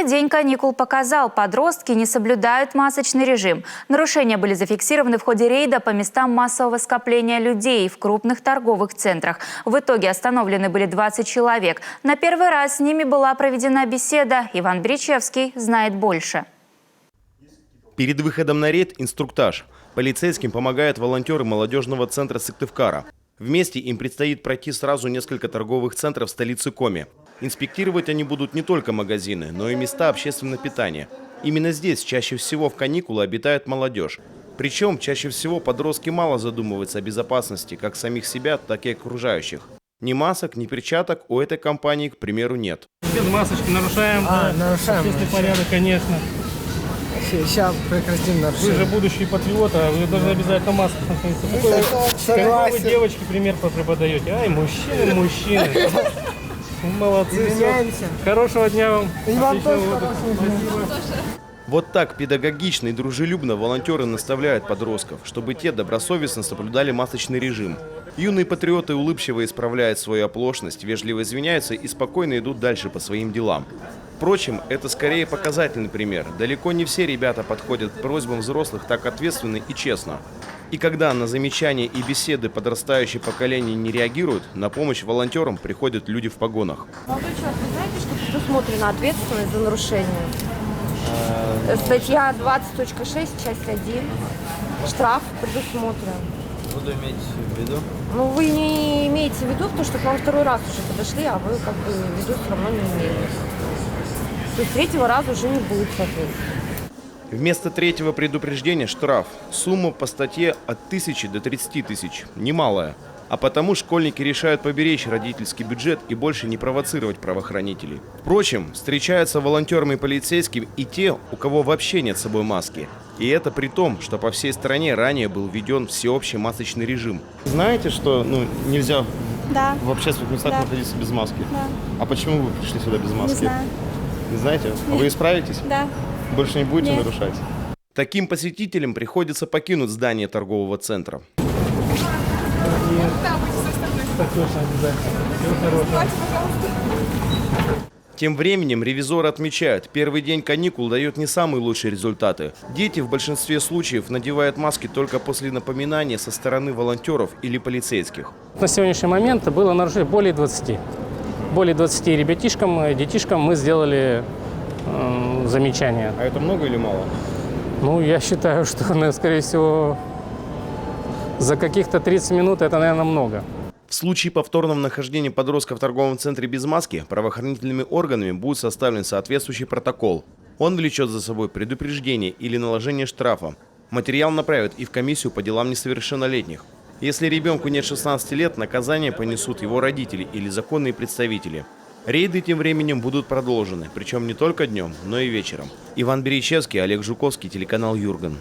Первый день каникул показал, подростки не соблюдают масочный режим. Нарушения были зафиксированы в ходе рейда по местам массового скопления людей в крупных торговых центрах. В итоге остановлены были 20 человек. На первый раз с ними была проведена беседа. Иван Бричевский знает больше. Перед выходом на рейд инструктаж. Полицейским помогают волонтеры молодежного центра Сыктывкара. Вместе им предстоит пройти сразу несколько торговых центров столицы Коми. Инспектировать они будут не только магазины, но и места общественного питания. Именно здесь чаще всего в каникулы обитает молодежь. Причем чаще всего подростки мало задумываются о безопасности как самих себя, так и окружающих. Ни масок, ни перчаток у этой компании, к примеру, нет. Без масочки нарушаем, нарушаем порядок, конечно. Сейчас прекратим нарушение. Вы же будущие патриоты, вы должны обязательно маску носить. Какой вы девочки пример преподаете? Ай, мужчины. Молодцы. Извиняемся. Хорошего дня вам. И вам Отличного тоже отдыха. хорошего дня. Вот так педагогично и дружелюбно волонтеры наставляют подростков, чтобы те добросовестно соблюдали масочный режим. Юные патриоты улыбчиво исправляют свою оплошность, вежливо извиняются и спокойно идут дальше по своим делам. Впрочем, это скорее показательный пример. Далеко не все ребята подходят к просьбам взрослых так ответственно и честно. И когда на замечания и беседы подрастающее поколение не реагируют, на помощь волонтерам приходят люди в погонах. Молодой человек, вы знаете, что предусмотрена ответственность за нарушение? Статья 20.6, часть 1. Штраф предусмотрен. Буду иметь в виду. Ну, вы не имеете в виду, потому что к вам второй раз уже подошли, а вы как бы в виду все равно не имеете. То есть третьего раза уже не будет, соответственно. Вместо третьего предупреждения штраф. Сумма по статье от 1000 до 30 тысяч. Немалая. А потому школьники решают поберечь родительский бюджет и больше не провоцировать правоохранителей. Впрочем, встречаются волонтерами и полицейскими и те, у кого вообще нет с собой маски. И это при том, что по всей стране ранее был введен всеобщий масочный режим. Знаете, что нельзя в общественных местах находиться без маски? Да. А почему вы пришли сюда без маски? Не знаю. Не знаете? А вы исправитесь? Да. Больше не будете Нет. нарушать? Таким посетителям приходится покинуть здание торгового центра. Тем временем ревизоры отмечают, первый день каникул дает не самые лучшие результаты. Дети в большинстве случаев надевают маски только после напоминания со стороны волонтеров или полицейских. На сегодняшний момент было нарушение более 20. Более 20 ребятишкам, детишкам мы сделали замечания. А это много или мало? Ну, я считаю, что, скорее всего, за каких-то 30 минут это, наверное, много. В случае повторного нахождения подростка в торговом центре без маски правоохранительными органами будет составлен соответствующий протокол. Он влечет за собой предупреждение или наложение штрафа. Материал направят и в комиссию по делам несовершеннолетних. Если ребенку нет 16 лет, наказание понесут его родители или законные представители. Рейды тем временем будут продолжены, причем не только днем, но и вечером. Иван Беричевский, Олег Жуковский, телеканал Юрган.